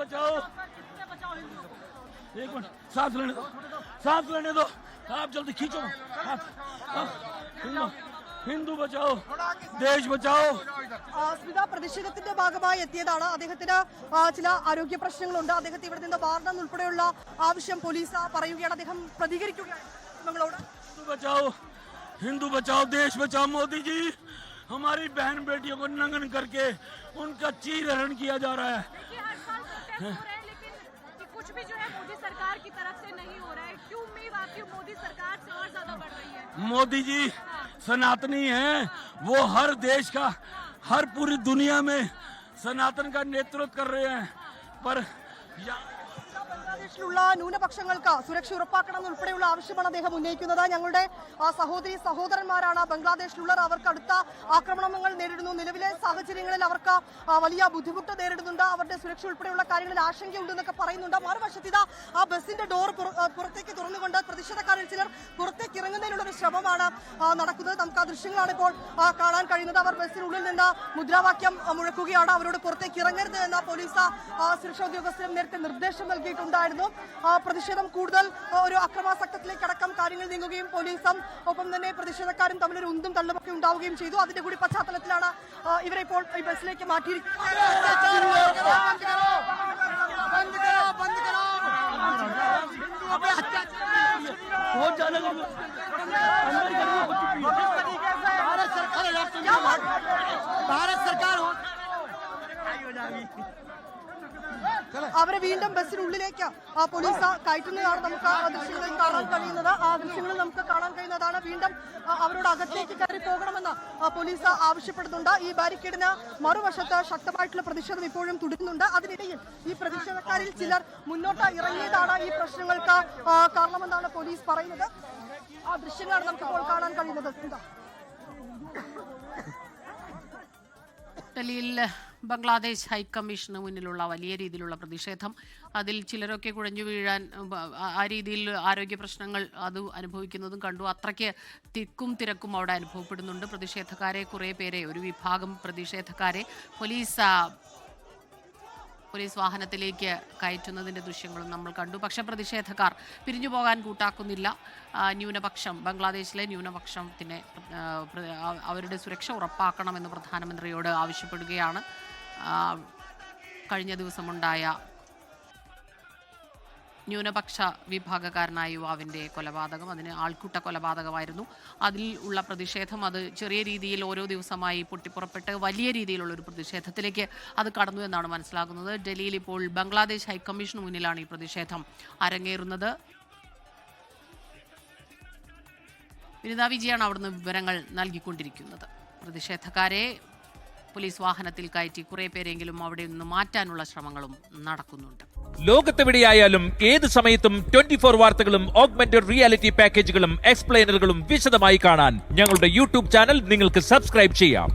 बचाओ। एक मिनट, सांस लेने दो। आप जल्दी खींचो। ഹിന്ദു ബച്ചാവോ, ദേശ് ബച്ചാവോ. സ്മിത പ്രതിഷേധത്തിന്റെ ഭാഗമായി എത്തിയതാണ്. അദ്ദേഹത്തിന് ചില ആരോഗ്യ പ്രശ്നങ്ങളുണ്ട്. അദ്ദേഹത്തെ ഇവിടെ നിന്ന് വാർഡൻ ഉൾപ്പെടെയുള്ള ആവശ്യം പോലീസ് പറയുകയാണ്. അദ്ദേഹം പ്രതികരിക്കുകയാണ് നിങ്ങളോട്. हिंदू बचाओ, देश बचाओ। मोदी जी, हमारी बहन बेटियों को नंगन करके उनका चीरहरण किया जा रहा है। कुछ भी जो है मोदी सरकार की तरफ से नहीं हो रहा है। क्यों उम्मीद आपकी मोदी सरकार से और ज्यादा बढ़ रही है? मोदी जी सनातनी हैं, वो हर देश का, हर पूरी दुनिया में सनातन का नेतृत्व कर रहे हैं। पर ബംഗ്ലാദേശിലുള്ള ന്യൂനപക്ഷങ്ങൾക്ക് സുരക്ഷ ഉറപ്പാക്കണം ഉൾപ്പെടെയുള്ള ആവശ്യമാണ് അദ്ദേഹം ഉന്നയിക്കുന്നത്. ഞങ്ങളുടെ സഹോദരി സഹോദരന്മാരാണ് ബംഗ്ലാദേശിലുള്ളവർ. അവർക്ക് അടുത്ത ആക്രമണങ്ങൾ നേരിടുന്നു. നിലവിലെ സാഹചര്യങ്ങളിൽ അവർക്ക് വലിയ ബുദ്ധിമുട്ട് നേരിടുന്നുണ്ട്. അവരുടെ സുരക്ഷ ഉൾപ്പെടെയുള്ള കാര്യങ്ങളിൽ ആശങ്കയുണ്ടെന്നൊക്കെ പറയുന്നുണ്ട്. മറുവശത്ത് ഇതാ ആ ബസിന്റെ ഡോർ പുറത്തേക്ക് തുറന്നുകൊണ്ട് പ്രതിഷേധക്കാരിൽ ചിലർ പുറത്തേക്ക് ഇറങ്ങുന്നതിനുള്ള ഒരു ശ്രമമാണ് നടക്കുന്നത്. നമുക്ക് ആ ദൃശ്യങ്ങളാണ് ഇപ്പോൾ കാണാൻ കഴിയുന്നത്. അവർ ബസ്സിനുള്ളിൽ നിന്ന് മുദ്രാവാക്യം മുഴക്കുകയാണ്. അവരോട് പുറത്തേക്ക് ഇറങ്ങരുത് എന്ന് പോലീസ് സുരക്ഷാ ഉദ്യോഗസ്ഥരും നേരത്തെ നിർദ്ദേശം നൽകിയിട്ടുണ്ടായിരുന്നു. പ്രതിഷേധം കൂടുതൽ ഒരു അക്രമാസക്തത്തിലേക്ക് അടക്കം കാര്യങ്ങൾ നീങ്ങുകയും പോലീസും ഒപ്പം തന്നെ പ്രതിഷേധക്കാരും തമ്മിലൊരു ഉന്തും തള്ളുമൊക്കെ ഉണ്ടാവുകയും ചെയ്തു. അതിന്റെ കൂടി പശ്ചാത്തലത്തിലാണ് ഇവരെ ഇപ്പോൾ ഈ ബസ്സിലേക്ക് അവരെ വീണ്ടും ബസ്സിനുള്ളിലേക്ക് പോലീസ് കയറ്റുന്നതാണ് നമുക്ക് ദൃശ്യങ്ങളിൽ കാണാൻ കഴിയുന്നത്. ആ ദൃശ്യങ്ങളിൽ നമുക്ക് കാണാൻ കഴിയുന്നതാണ്. വീണ്ടും അവരോട് അകത്തേക്ക് കയറി പോകണമെന്ന് പോലീസ് ആവശ്യപ്പെടുന്നുണ്ട്. ഈ ബാരിക്കേഡിന് മറുവശത്ത് ശക്തമായിട്ടുള്ള പ്രതിഷേധം ഇപ്പോഴും തുടരുന്നുണ്ട്. അതിനിടയിൽ ഈ പ്രതിഷേധക്കാരിൽ ചിലർ മുന്നോട്ട് ഇറങ്ങിയതാണ് ഈ പ്രശ്നങ്ങൾക്ക് കാരണമെന്നാണ് പോലീസ് പറയുന്നത്. ആ ദൃശ്യങ്ങളാണ് നമുക്കിപ്പോൾ കാണാൻ കഴിയുന്നത്. ഡൽഹിയിൽ ബംഗ്ലാദേശ് ഹൈക്കമ്മീഷന് മുന്നിലുള്ള വലിയ രീതിയിലുള്ള പ്രതിഷേധം, അതിൽ ചിലരൊക്കെ കുഴഞ്ഞു വീഴാൻ ആ രീതിയിൽ ആരോഗ്യ പ്രശ്നങ്ങൾ അത് അനുഭവിക്കുന്നതും കണ്ടു. അത്രയ്ക്ക് തിക്കും തിരക്കും അവിടെ അനുഭവപ്പെടുന്നുണ്ട്. പ്രതിഷേധക്കാരെ കുറേ പേരെ, ഒരു വിഭാഗം പ്രതിഷേധക്കാരെ പോലീസ് വാഹനത്തിലേക്ക് കയറ്റുന്നതിൻ്റെ ദൃശ്യങ്ങളും നമ്മൾ കണ്ടു. പക്ഷേ പ്രതിഷേധക്കാർ പിരിഞ്ഞു പോകാൻ കൂട്ടാക്കുന്നില്ല. ന്യൂനപക്ഷം, ബംഗ്ലാദേശിലെ ന്യൂനപക്ഷത്തിന് അവരുടെ സുരക്ഷ ഉറപ്പാക്കണമെന്ന് പ്രധാനമന്ത്രിയോട് ആവശ്യപ്പെടുകയാണ്. കഴിഞ്ഞ ദിവസമുണ്ടായ ന്യൂനപക്ഷ വിഭാഗക്കാരനായ യുവാവിൻ്റെ കൊലപാതകം, അതിന് ആൾക്കൂട്ട കൊലപാതകമായിരുന്നു. അതിൽ ഉള്ള പ്രതിഷേധം അത് ചെറിയ രീതിയിൽ ഓരോ ദിവസമായി പൊട്ടിപ്പുറപ്പെട്ട് വലിയ രീതിയിലുള്ളൊരു പ്രതിഷേധത്തിലേക്ക് അത് കടന്നു എന്നാണ് മനസ്സിലാകുന്നത്. ഡൽഹിയിൽ ഇപ്പോൾ ബംഗ്ലാദേശ് ഹൈക്കമ്മീഷന് മുന്നിലാണ് ഈ പ്രതിഷേധം അരങ്ങേറുന്നത്. വിനിത വിജയാണ് അവിടുന്ന് വിവരങ്ങൾ നൽകിക്കൊണ്ടിരിക്കുന്നത്. പ്രതിഷേധക്കാരെ പോലീസ് വാഹനത്തിൽ കയറ്റി കുറേ പേരെങ്കിലും അവിടെ നിന്ന് മാറ്റാനുള്ള ശ്രമങ്ങളും നടക്കുന്നുണ്ട്. ലോകത്തെവിടെയായാലും ഏത് സമയത്തും 24 വാർത്തകളും ഓഗ്മെന്റഡ് റിയാലിറ്റി പാക്കേജുകളും എക്സ്പ്ലെയിനറുകളും വിശദമായി കാണാൻ ഞങ്ങളുടെ യൂട്യൂബ് ചാനൽ നിങ്ങൾക്ക് സബ്സ്ക്രൈബ് ചെയ്യാം.